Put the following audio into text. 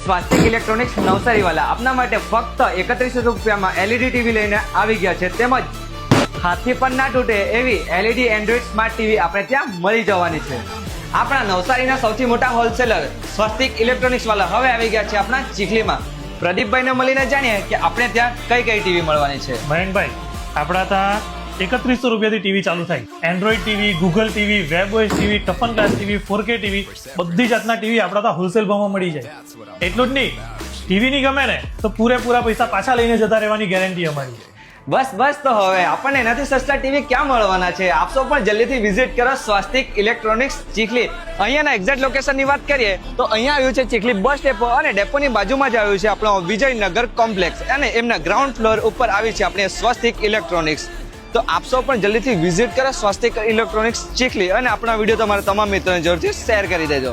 Swastik electronics Navsari વાળા આપના માટે ફક્ત 3100 રૂપિયામાં એલઈડી ટીવી લઈને આવી ગયા છે. તેમજ હાથથી પણ ના તૂટે એવી એલઈડી એન્ડ્રોઇડ સ્માર્ટ ટીવી આપણે ત્યાં મળી જવાની છે. આપણા નવસારીના સૌથી મોટા હોલસેલર સ્વાસ્તિક ઇલેક્ટ્રોનિક્સ વાળા હવે આવી ગયા છે આપણા ચીખલીમાં. પ્રદીપભાઈને મળીને જાણીએ કે આપણે ત્યાં કઈ કઈ ટીવી મળવાની છે. મયંકભાઈ, આપણા ત્યાં 3100 રૂપિયાથી ટીવી ચાલુ થાય. Android TV, Google TV, webOS TV, ટફન ગ્લાસ ટીવી, 4K ટીવી, બધી જાતના ટીવી આપણા ત્યાં હોલસેલ ભાવમાં મળી જાય. એટલું જ નહીં, ટીવી ની ગમે ને તો પૂરેપૂરા પૈસા પાછા લઈને જતા રહેવાની ગેરંટી અમારી. બસ તો હવે આપણને એનાથી સસ્તા ટીવી ક્યાં મળવાના છે. આપસો પણ જલ્દીથી વિઝિટ કરો સ્વાસ્તિક ઇલેક્ટ્રોનિક્સ ચીખલી. અહીંયાના એક્ઝેક્ટ લોકેશનની વાત કરીએ તો અહીંયા આવ્યું છે ચીખલી બસ ડેપો અને ડેપોની બાજુમાં જ આવ્યું છે આપણો વિજયનગર કોમ્પ્લેક્સ અને એમના ગ્રાઉન્ડ ફ્લોર ઉપર આવી છે આપણે સ્વાસ્તિક ઇલેક્ટ્રોનિક્સ. તો આપસો પણ જલ્દીથી વિઝિટ કરો સ્વાસ્તિક ઇલેક્ટ્રોનિક્સ ચીખલી અને આપણા વિડીયો તમારા તમામ મિત્રોને જરૂરથી શેર કરી દેજો.